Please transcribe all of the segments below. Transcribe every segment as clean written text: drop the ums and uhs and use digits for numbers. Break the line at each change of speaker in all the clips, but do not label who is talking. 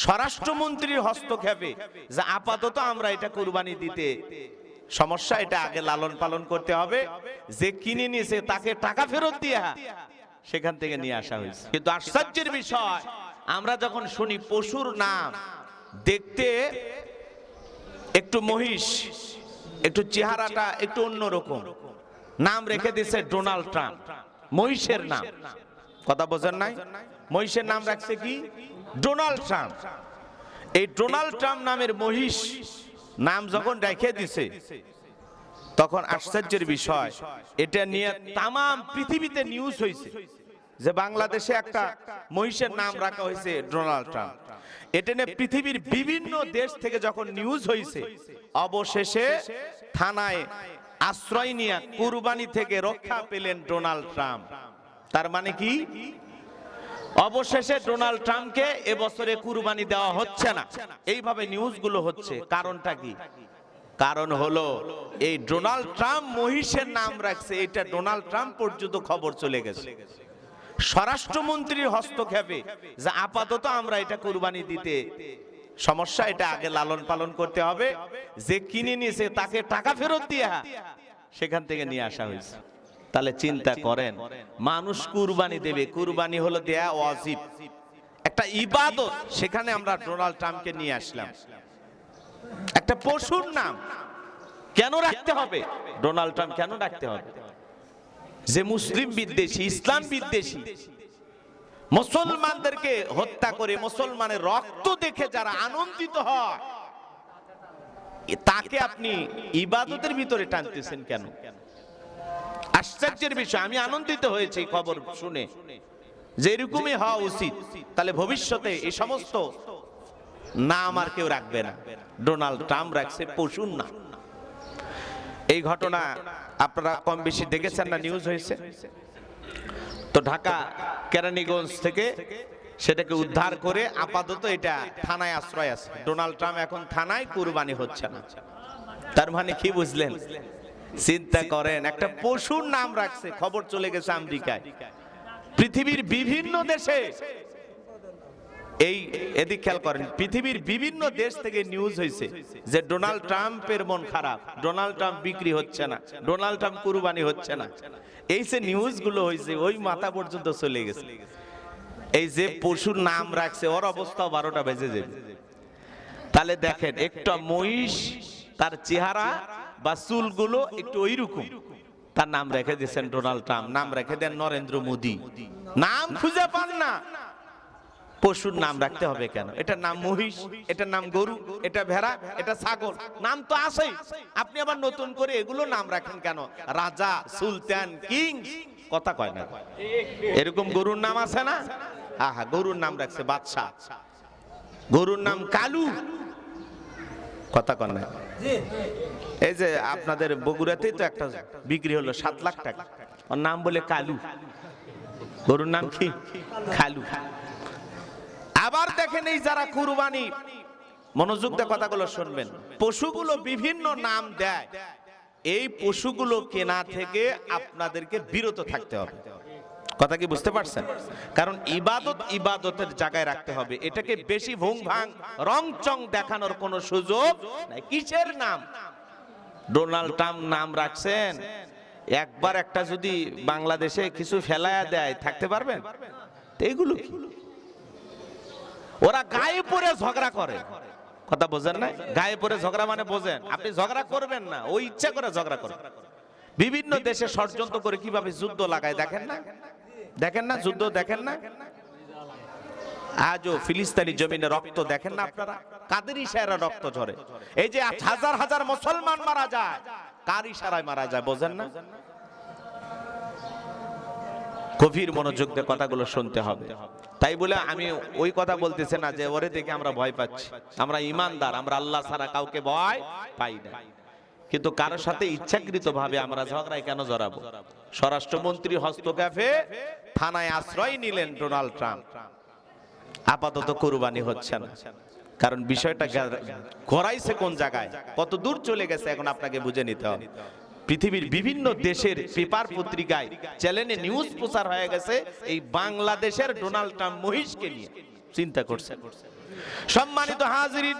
স্বরাষ্ট্রমন্ত্রীর হস্তক্ষেপে যে আপাতত আমরা এটা কুরবানি দিতে সমস্যা, এটা আগে লালন পালন করতে হবে, যে কিনে নিয়েছে তাকে টাকা ফেরত দিয়া সেখান থেকে নিয়ে আসা হয়েছে। কিন্তু আশ্চর্যের বিষয়, আমরা যখন শুনি পশুর নাম দেখতে একটু মহিষ, একটু চেহারাটা একটু অন্যরকম, নাম রেখে দিয়েছে ডোনাল্ড ট্রাম্প। মহিষের নাম, কথা বোঝেন নাই? মহিষের নাম রাখছে কি? Donald Trump. এই ডোনাল্ড ট্রাম্প নামের মহিষ নাম যখন রেখে দিছে, তখন আশ্চর্যের বিষয়, এটা নিয়ে তাম পৃথিবীতে নিউজ হয়েছে যে বাংলাদেশে একটা মহিষের নাম রাখা হয়েছে ডোনাল্ড ট্রাম্প। এটা নিয়ে পৃথিবীর বিভিন্ন দেশ থেকে যখন নিউজ হয়েছে, অবশেষে থানায় আশ্রয় নিয়ে কুরবানি থেকে রক্ষা পেলেন ডোনাল্ড ট্রাম্প। তার মানে কি? অবশেষে ডোনাল্ড ট্রাম্পকে এবছরে কুরবানি দেওয়া হচ্ছে না, এইভাবে নিউজগুলো হচ্ছে। কারণটা কি? কারণ হলো এই ডোনাল্ড ট্রাম্প মহিষের নাম রাখছে, এটা ডোনাল্ড ট্রাম্প পর্যন্ত খবর চলে গেছে। স্বরাষ্ট্রমন্ত্রীর হস্তক্ষেপে যে আপাতত আমরা এটা কুরবানি দিতে সমস্যা, এটা আগে লালন পালন করতে হবে, যে কিনে নিয়েছে তাকে টাকা ফেরত দিয়া সেখান থেকে নিয়ে আসা হয়েছে। তাহলে চিন্তা করেন, মানুষ কুরবানি দেবে, কুরবানি হলো দেয়া ওয়াজিব, একটা ইবাদত, সেখানে আমরা ডোনাল্ড ট্রাম্পকে নিয়ে আসলাম। একটা পশুর নাম কেন রাখতে হবে? ডোনাল্ড ট্রাম্প কেন রাখতে হবে? যে মুসলিম বিদ্বেষী, ইসলাম বিদ্বেষী, মুসলমানদেরকে হত্যা করে মুসলমানের রক্ত দেখে যারা আনন্দিত হয়, তাকে আপনি ইবাদতের ভিতরে টানতেছেন কেন? আশ্চর্যের বিষয়, আমি আনন্দিত হয়েছি খবর শুনে যে এরকমই হওয়া উচিত। তাহলে ভবিষ্যতে এই সমস্ত নাম আর কেউ রাখবে না, ডোনাল্ড ট্রাম্প রাখছে পশুর নাম। এই ঘটনা আপনারা কম বেশি দেখেছেন না, নিউজ হয়েছে তো। ঢাকা কেরানীগঞ্জ থেকে সেটাকে উদ্ধার করে আপাতত এটা থানায় আশ্রয় আছে। ডোনাল্ড ট্রাম্প এখন থানায়, কুরবানি হচ্ছে না। তার মানে কি বুঝলেন? চিন্তা করেন, একটা পশুর নাম রাখছে, খবর চলে গেছে আমেরিকায়, পৃথিবীর বিভিন্ন দেশে। এই এদিক খেয়াল করেন, পৃথিবীর বিভিন্ন দেশ থেকে নিউজ হয়েছে যে ডোনাল্ড ট্রাম্পের মন খারাপ, ডোনাল্ড ট্রাম্প বিক্রি হচ্ছে না, ডোনাল্ড ট্রাম্প কুরবানি হচ্ছে না। এই যে নিউজগুলো হয়েছে, ওই মাথা পর্যন্ত চলে গেছে। এই যে পশুর নাম রাখছে, ওর অবস্থা 12টা বেজে যাবে। তাহলে দেখেন, একটা মহিষ, তার চেহারা বা চুলগুলো একটু ওইরকম, তার নাম রেখে দিয়েছেন ডোনাল্ড ট্রাম্প। নাম রেখে দেন নরেন্দ্র মোদী। নাম খুঁজে পান না, পশুর নাম রাখতে হবে কেন? এটার নাম মহিষ, এটার নাম গরু, এটা ভেড়া, এটা ছাগল, নাম তো আছেই। আপনি আবার নতুন করে এগুলো নাম রাখেন কেন? রাজা, সুলতান, কিং, কথা কয় না? এরকম গরুর নাম আছে না? আহা, গরুর নাম রাখছে বাদশাহ, গরুর নাম কালু, কথা কয় না? এই যে আপনাদের বগুড়াতেই তো একটা বিক্রি হলো 7 লাখ টাকা, ওর নাম বলে কালু, গরুর নাম কি? খালু। আবার দেখেন, এই যারা কুরবানি, মনোযোগ দিয়ে কথাগুলো শুনবেন, পশুগুলো বিভিন্ন নাম দেয়, এই পশুগুলো কেনা থেকে আপনাদেরকে বিরত থাকতে হবে। কথা কি বুঝতে পারছেন? কারণ ইবাদত ইবাদতের জায়গায় রাখতে হবে, এটাকে বেশি ভুং ভাং রং চং দেখানোর কোনো সুযোগ নাই। কিসের নাম? ডোনাল্ড ট্রাম্প নাম রাখছেন, একবার একটা যদি বাংলাদেশে কিছু ফেলায়া দেয়, থাকতে পারবেন? এগুলো কি? ওরা গায়ে পড়ে ঝগড়া করে, কথা বোঝেন না? গায়ে পড়ে ঝগড়া মানে বোঝেন, আপনি ঝগড়া করবেন না, ওই ইচ্ছা করে ঝগড়া করে। বিভিন্ন দেশে ষড়যন্ত্র করে কিভাবে যুদ্ধ লাগায়, দেখেন না? দেখেন না যুদ্ধ? দেখেন না আজও ফিলিস্তিনি জমিনে রক্ত দেখেন না আপনারা? কাদের ইশারায় রক্ত ঝরে? এই যে হাজার হাজার মুসলমান মারা যায়, কার ইশারায় মারা যায় বোঝেন না? গভীর মনোযোগ দিয়ে কথাগুলো শুনতে হবে। তাই বলে আমি ওই কথা বলতেছি না যে ওরে দেখে আমরা ভয় পাচ্ছি। আমরা ইমানদার, আমরা আল্লাহ ছাড়া কাউকে ভয় পাই না। কিন্তু কারোর সাথে ইচ্ছাকৃত ভাবে আমরা ঝগড়ায় কেন জড়াবো? স্বরাষ্ট্রমন্ত্রী হস্তক্ষেপে থানায় আশ্রয় নিলেন ডোনাল্ড ট্রাম্প। আপাতত কুরবানি হচ্ছে না, কারণ বিষয়টা ঘোরাইছে কোন জায়গায়, কত দূর চলে গেছে, এখন আপনাকে বুঝে নিতে হবে। পৃথিবীর বিভিন্ন দেশের পেপার পত্রিকায় চ্যানেলে নিউজ প্রচার হয়ে গেছে এই বাংলাদেশের ডোনাল্ড ট্রাম্প মহিষকে নিয়ে। চিন্তা করছেন? সম্মানিত হাজিরিন,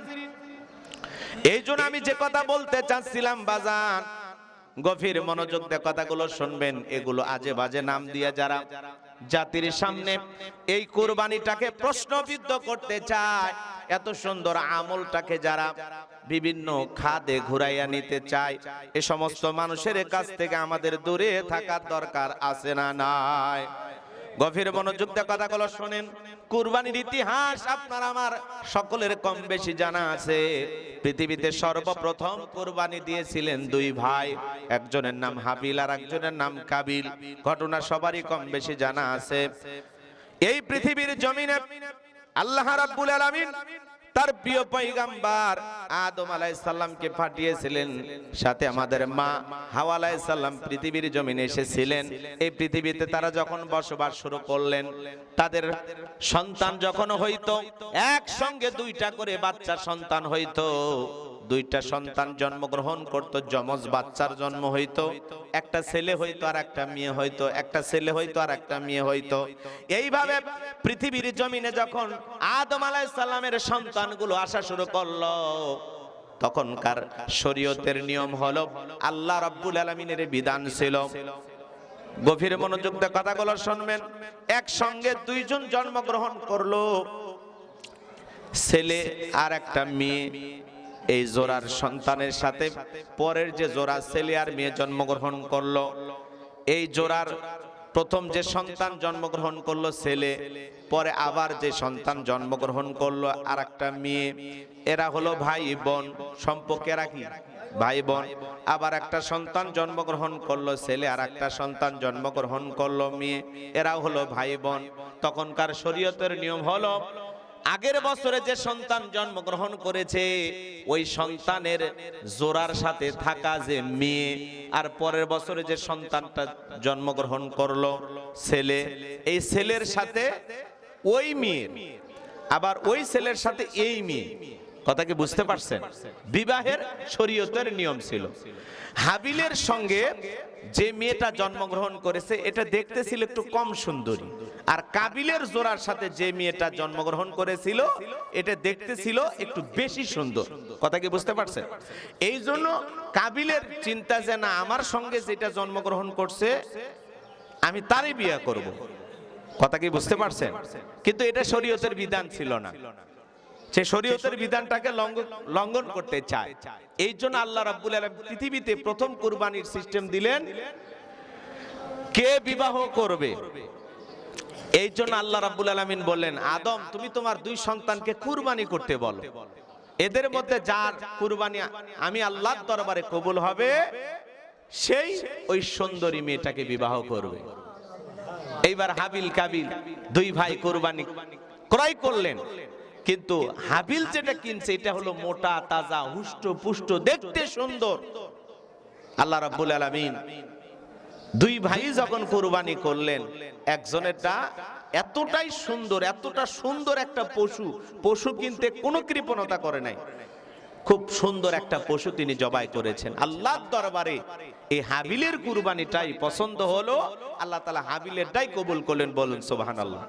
এই জন্য আমি যে কথা বলতে চাচ্ছিলাম বাজান, গভীর মনোযোগ দিয়ে কথাগুলো শুনবেন। এগুলো আজে বাজে নাম দিয়ে যারা জাতির সামনে এই কুরবানিটাকে প্রশ্নবিদ্ধ করতে চায়, এত সুন্দর আমলটাকে যারা বিভিন্ন খাদে ঘুরাইয়া নিতে চায়, এ সমস্ত মানুষের কাছ থেকে আমাদের দূরে থাকার দরকার আছে না নাই? গভীর মনোযোগ দিয়ে কথাগুলো শোনেন। কুরবানির ইতিহাস আপনার আমার সকলের কম বেশি জানা আছে। পৃথিবীতে সর্বপ্রথম কুরবানি দিয়েছিলেন দুই ভাই, একজনের নাম হাবিল আর একজনের নাম কাবিল। ঘটনা সবারই কম বেশি জানা আছে। এই পৃথিবীর জমিনে আল্লাহ রাব্বুল আলামিন তার প্রিয় পয়গম্বর আদম আলাইহিস সালামকে পাঠিয়েছিলেন, সাথে আমাদের মা হাওয়া আলাইহিস সালাম পৃথিবীর জমিনে এসেছিলেন। এই পৃথিবীতে তারা যখন বসবাস শুরু করলেন, তাদের সন্তান যখন হইতো, একসঙ্গে দুইটা করে বাচ্চা সন্তান হইতো। দুইটা সন্তান জন্মগ্রহণ করত, যমজ বাচ্চার জন্ম হইতো। একটা ছেলে হইতো আর একটা মেয়ে হইতো, একটা ছেলে হইতো আর একটা মেয়ে হইতো। এইভাবে পৃথিবীর জমিনে যখন আদম আলাইহিস সালামের সন্তানগুলো আসা শুরু করলো, তখনকার শরীয়তের নিয়ম হলো, আল্লাহ রাব্বুল আলামিনের বিধান ছিল। গভীর মনোযোগ দিয়ে কথাগুলো শুনবেন। একসঙ্গে দুইজন জন্মগ্রহণ করলো, ছেলে আর একটা মেয়ে। এই জোড়ার সন্তানের সাথে পরের যে জোড়া ছেলে আর মেয়ে জন্মগ্রহণ করলো, এই জোড়ার প্রথম যে সন্তান জন্মগ্রহণ করলো ছেলে, পরে আবার যে সন্তান জন্মগ্রহণ করলো আর একটা মেয়ে, এরা হলো ভাই বোন। সম্পর্কে এরা কি? ভাই বোন। আবার একটা সন্তান জন্মগ্রহণ করলো ছেলে আর একটা সন্তান জন্মগ্রহণ করলো মেয়ে, এরা হলো ভাই বোন। তখনকার শরীয়তের নিয়ম হলো, আগের বছরে যে সন্তান জন্মগ্রহণ করেছে, ওই সন্তানের জোড়ার সাথে থাকা যে মেয়ে, আর পরের বছরে যে সন্তানটা জন্মগ্রহণ করলো ছেলে, এই ছেলের সাথে ওই মেয়ের, আবার ওই ছেলের সাথে এই মেয়ে। কথা কি বুঝতে পারছেন? বিবাহের শরীয়তের নিয়ম ছিল। হাবিলের সঙ্গে যে মেয়েটা জন্মগ্রহণ করেছে, এটা দেখতে ছিল একটু কম সুন্দরী, আর কাবিলের জোড়ার সাথে যে মেয়েটা জন্মগ্রহণ করেছিল, এটা দেখতে ছিল একটু বেশি সুন্দর। কথা কি বুঝতে পারছেন? এই জন্য কাবিলের চিন্তা যে না, আমার সঙ্গে যেটা জন্মগ্রহণ করছে আমি তারই বিয়ে করব। কথা কি বুঝতে পারছেন? কিন্তু এটা শরীয়তের বিধান ছিল না। সে শরীয়তের বিধানটাকে লঙ্ঘন করতে চায়। এই জন্য আল্লাহ রাব্বুল আলামিন পৃথিবীতে প্রথম কুরবানির সিস্টেম দিলেন, কে বিবাহ করবে। এই জন্য আল্লাহ রাব্বুল আলামিন বললেন, আদম তুমি তোমার দুই সন্তানকে কুরবানি করতে বলো। এদের মধ্যে যার কুরবানি আমি আল্লাহর দরবারে কবুল হবে, সেই ওই সুন্দরী মেয়েটাকে বিবাহ করবে। এইবার হাবিল কাবিল দুই ভাই কুরবানি ক্রয় করলেন, কিন্তু হাবিল যেটা কিনছে এটা হলো মোটা তাজা হুষ্ট পুষ্ট, দেখতে সুন্দর। আল্লাহ রাব্বুল আলামিন দুই ভাই যখন কুরবানি করলেন, একজনেরটা এতটাই সুন্দর, এতটা সুন্দর একটা পশু কিনতে কোনো কৃপণতা করে নাই, খুব সুন্দর একটা পশু তিনি জবাই করেছেন। আল্লাহর দরবারে এই হাবিলের কুরবানিটাই পছন্দ হলো, আল্লাহ তাআলা হাবিলেরটাই কবুল করলেন। বলুন সুবহানাল্লাহ।